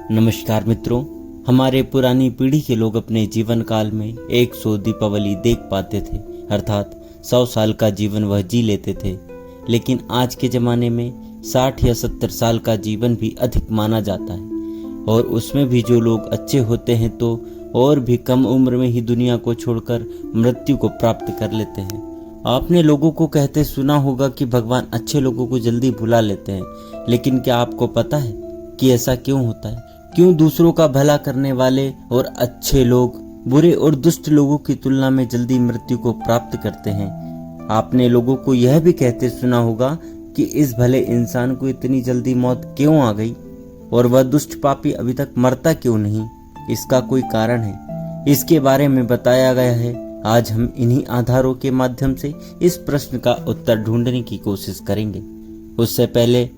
नमस्कार मित्रों, हमारे पुरानी पीढ़ी के लोग अपने जीवन काल में 100 दीपावली देख पाते थे, अर्थात 100 साल का जीवन वह जी लेते थे। लेकिन आज के ज़माने में 60 या 70 साल का जीवन भी अधिक माना जाता है, और उसमें भी जो लोग अच्छे होते हैं तो और भी कम उम्र में ही दुनिया को छोड़कर मृत्यु को प्राप्त कर लेते हैं। आपने लोगों को कहते सुना होगा कि भगवान अच्छे लोगों को जल्दी भुला लेते हैं, लेकिन क्या आपको पता है कि ऐसा क्यों होता है? क्यों दूसरों का भला करने वाले और अच्छे लोग बुरे और दुष्ट लोगों की तुलना में जल्दी मृत्यु को प्राप्त करते हैं? आपने लोगों को यह भी कहते सुना होगा कि इस भले इंसान को इतनी जल्दी मौत क्यों आ गई और वह दुष्ट पापी अभी तक मरता क्यों नहीं? इसका कोई कारण है। इसके बारे में बताया गया है। आज हम इन्हीं आधारों के माध्यम से इस प्रश्न का उत्तर ढूंढने की कोशिश करेंगे। उससे पहले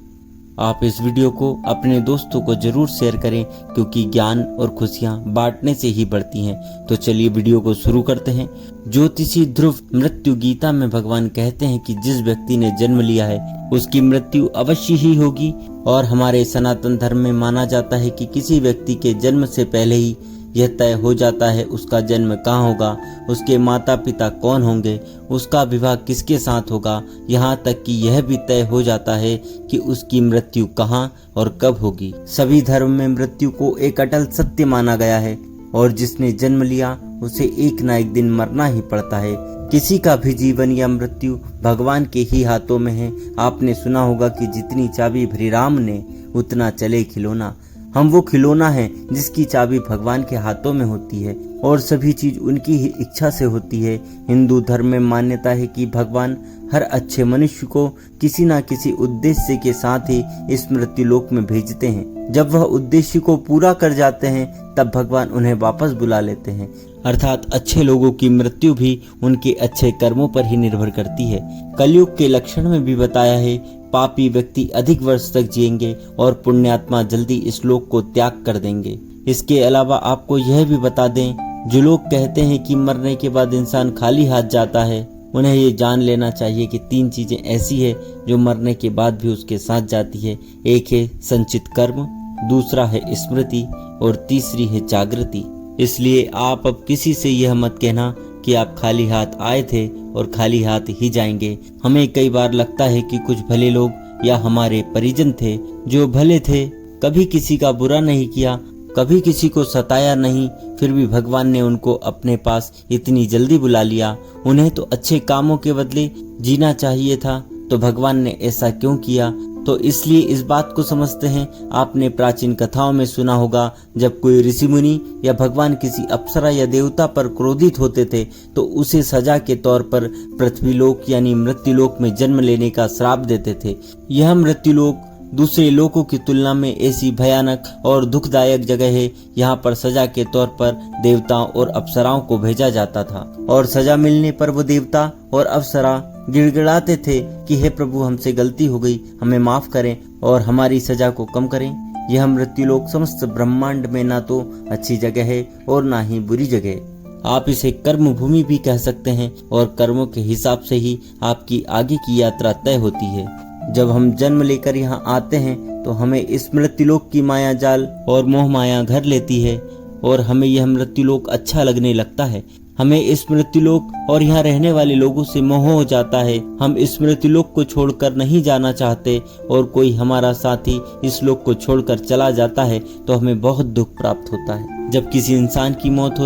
आप इस वीडियो को अपने दोस्तों को जरूर शेयर करें, क्योंकि ज्ञान और खुशियां बांटने से ही बढ़ती हैं। तो चलिए वीडियो को शुरू करते हैं। ज्योतिषी ध्रुव मृत्यु गीता में भगवान कहते हैं कि जिस व्यक्ति ने जन्म लिया है उसकी मृत्यु अवश्य ही होगी, और हमारे सनातन धर्म में माना जाता है कि किसी व्यक्ति के जन्म से पहले ही यह तय हो जाता है उसका जन्म कहाँ होगा, उसके माता पिता कौन होंगे, उसका विवाह किसके साथ होगा, यहाँ तक कि यह भी तय हो जाता है कि उसकी मृत्यु कहाँ और कब होगी। सभी धर्म में मृत्यु को एक अटल सत्य माना गया है, और जिसने जन्म लिया उसे एक ना एक दिन मरना ही पड़ता है। किसी का भी जीवन या मृत्यु भगवान के ही हाथों में है। आपने सुना होगा कि जितनी चाबी भरी राम ने उतना चले खिलौना। हम वो खिलौना है जिसकी चाबी भगवान के हाथों में होती है, और सभी चीज उनकी ही इच्छा से होती है। हिंदू धर्म में मान्यता है कि भगवान हर अच्छे मनुष्य को किसी न किसी उद्देश्य के साथ ही इस मृत्यु लोक में भेजते हैं। जब वह उद्देश्य को पूरा कर जाते हैं तब भगवान उन्हें वापस बुला लेते हैं। अर्थात अच्छे लोगों की मृत्यु भी उनके अच्छे कर्मों पर ही निर्भर करती है। कलयुग के लक्षण में भी बताया है, पापी व्यक्ति अधिक वर्ष तक जिएंगे और पुण्यात्मा जल्दी इस लोक को त्याग कर देंगे। इसके अलावा आपको यह भी बता दें, जो लोग कहते हैं कि मरने के बाद इंसान खाली हाथ जाता है, उन्हें ये जान लेना चाहिए कि 3 चीजें ऐसी है जो मरने के बाद भी उसके साथ जाती है। एक है संचित कर्म, दूसरा है स्मृति, और तीसरी है जागृति। इसलिए आप अब किसी से यह मत कहना कि आप खाली हाथ आए थे और खाली हाथ ही जाएंगे। हमें कई बार लगता है कि कुछ भले लोग या हमारे परिजन थे जो भले थे, कभी किसी का बुरा नहीं किया, कभी किसी को सताया नहीं, फिर भी भगवान ने उनको अपने पास इतनी जल्दी बुला लिया। उन्हें तो अच्छे कामों के बदले जीना चाहिए था, तो भगवान ने ऐसा क्यों किया? तो इसलिए इस बात को समझते हैं। आपने प्राचीन कथाओं में सुना होगा, जब कोई ऋषि मुनि या भगवान किसी अप्सरा या देवता पर क्रोधित होते थे तो उसे सजा के तौर पर पृथ्वीलोक यानी मृत्युलोक में जन्म लेने का श्राप देते थे। यह मृत्युलोक दूसरे लोकों की तुलना में ऐसी भयानक और दुखदायक जगह है। यहाँ पर सजा के तौर पर देवताओं और अप्सराओं को भेजा जाता था, और सजा मिलने पर वो देवता और अप्सरा गिड़गिड़ाते थे कि हे प्रभु, हमसे गलती हो गई, हमें माफ करें और हमारी सजा को कम करें। यह मृत्युलोक समस्त ब्रह्मांड में ना तो अच्छी जगह है और ना ही बुरी जगह। आप इसे कर्म भूमि भी कह सकते हैं, और कर्मों के हिसाब से ही आपकी आगे की यात्रा तय होती है। जब हम जन्म लेकर यहाँ आते हैं तो हमें इस मृत्युलोक की माया जाल और मोह माया घर लेती है, और हमें यह मृत्युलोक अच्छा लगने लगता है। हमें इस मृत्युलोक और यहाँ रहने वाले लोगों से मोह हो जाता है। हम इस मृत्युलोक को छोड़कर नहीं जाना चाहते, और कोई हमारा साथी इस लोक को छोड़कर चला जाता है तो हमें बहुत दुख प्राप्त होता है। जब किसी इंसान की मौत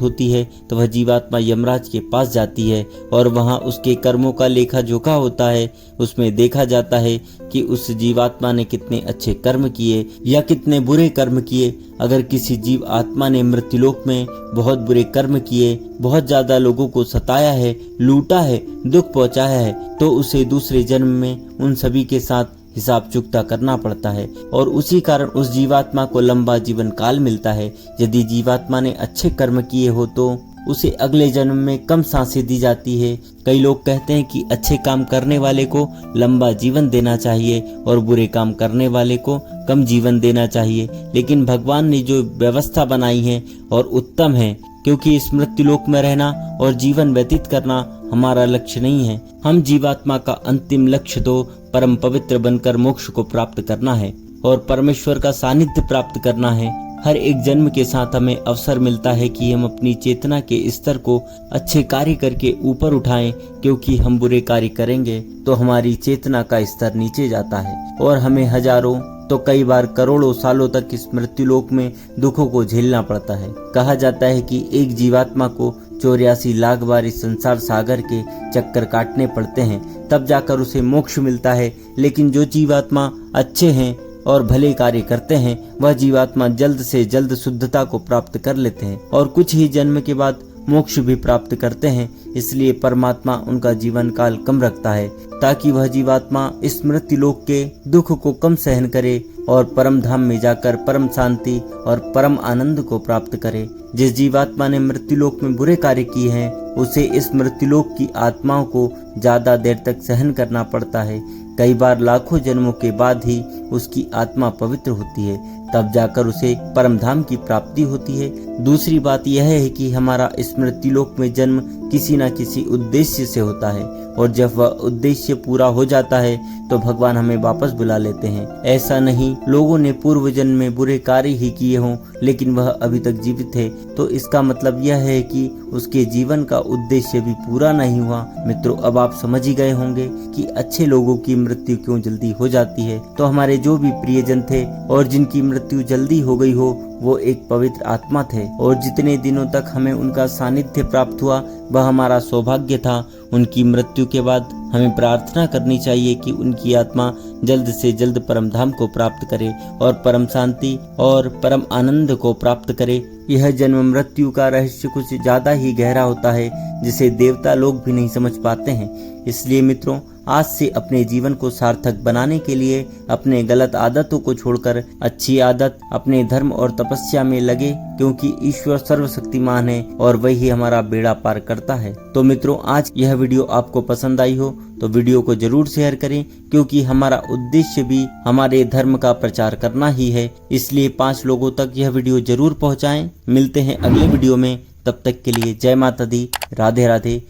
होती है तो वह जीवात्मा यमराज के पास जाती है, और वहाँ उसके कर्मों का लेखा जोखा होता है। उसमें देखा जाता है कि उस जीवात्मा ने कितने अच्छे कर्म किए या कितने बुरे कर्म किए। अगर किसी जीव आत्मा ने मृत्युलोक में बहुत बुरे कर्म किए, बहुत ज्यादा लोगों को सताया है, लूटा है, दुख पहुंचाया है, तो उसे दूसरे जन्म में उन सभी के साथ हिसाब चुकता करना पड़ता है, और उसी कारण उस जीवात्मा को लंबा जीवन काल मिलता है। यदि जीवात्मा ने अच्छे कर्म किए हो तो उसे अगले जन्म में कम सांसें दी जाती है। कई लोग कहते हैं कि अच्छे काम करने वाले को लंबा जीवन देना चाहिए और बुरे काम करने वाले को कम जीवन देना चाहिए, लेकिन भगवान ने जो व्यवस्था बनाई है और उत्तम है, क्योंकि इस मृत्युलोक में रहना और जीवन व्यतीत करना हमारा लक्ष्य नहीं है। हम जीवात्मा का अंतिम लक्ष्य तो परम पवित्र बनकर मोक्ष को प्राप्त करना है। और परमेश्वर का सानिध्य प्राप्त करना है। हर एक जन्म के साथ हमें अवसर मिलता है कि हम अपनी चेतना के स्तर को अच्छे कार्य करके ऊपर उठाएं, क्योंकि हम बुरे कार्य करेंगे तो हमारी चेतना का स्तर नीचे जाता है और हमें हजारों तो कई बार करोड़ों सालों तक इस मृत्युलोक में दुखों को झेलना पड़ता है। कहा जाता है कि एक जीवात्मा को 84 लाख बार इस संसार सागर के चक्कर काटने पड़ते हैं, तब जाकर उसे मोक्ष मिलता है। लेकिन जो जीवात्मा अच्छे हैं और भले कार्य करते हैं, वह जीवात्मा जल्द से जल्द शुद्धता को प्राप्त कर लेते हैं और कुछ ही जन्म के बाद मोक्ष भी प्राप्त करते हैं। इसलिए परमात्मा उनका जीवन काल कम रखता है, ताकि वह जीवात्मा इस मृत्युलोक के दुख को कम सहन करे और परम धाम में जाकर परम शांति और परम आनंद को प्राप्त करे। जिस जीवात्मा ने मृत्युलोक में बुरे कार्य किए हैं, उसे इस मृत्युलोक की आत्माओं को ज्यादा देर तक सहन करना पड़ता है। कई बार लाखों जन्मों के बाद ही उसकी आत्मा पवित्र होती है, तब जाकर उसे परम धाम की प्राप्ति होती है। दूसरी बात यह है कि हमारा इस मृत्युलोक में जन्म किसी न किसी उद्देश्य से होता है, और जब वह उद्देश्य पूरा हो जाता है तो भगवान हमें वापस बुला लेते हैं। ऐसा नहीं लोगों ने पूर्व जन्म में बुरे कार्य ही किए हों, लेकिन वह अभी तक जीवित है, तो इसका मतलब यह है कि उसके जीवन का उद्देश्य भी पूरा नहीं हुआ। मित्रों, अब आप समझ ही गए होंगे कि अच्छे लोगों की मृत्यु क्यों जल्दी हो जाती है। तो हमारे जो भी प्रियजन थे और जिनकी मृत्यु जल्दी हो गई हो, वो एक पवित्र आत्मा थे, और जितने दिनों तक हमें उनका सानिध्य प्राप्त हुआ वह हमारा सौभाग्य था। उनकी मृत्यु के बाद हमें प्रार्थना करनी चाहिए कि उनकी आत्मा जल्द से जल्द परम धाम को प्राप्त करे और परम शांति और परम आनंद को प्राप्त करे। यह जन्म मृत्यु का रहस्य कुछ ज्यादा ही गहरा होता है, जिसे देवता लोग भी नहीं समझ पाते हैं। इसलिए मित्रों, आज से अपने जीवन को सार्थक बनाने के लिए अपने गलत आदतों को छोड़कर अच्छी आदत अपने धर्म और तपस्या में लगे, क्योंकि ईश्वर सर्वशक्तिमान है और वही हमारा बेड़ा पार करता है। तो मित्रों, आज यह वीडियो आपको पसंद आई हो तो वीडियो को जरूर शेयर करें, क्योंकि हमारा उद्देश्य भी हमारे धर्म का प्रचार करना ही है। इसलिए 5 लोगों तक यह वीडियो जरूर पहुंचाएं। मिलते हैं अगले वीडियो में, तब तक के लिए जय माता दी, राधे राधे।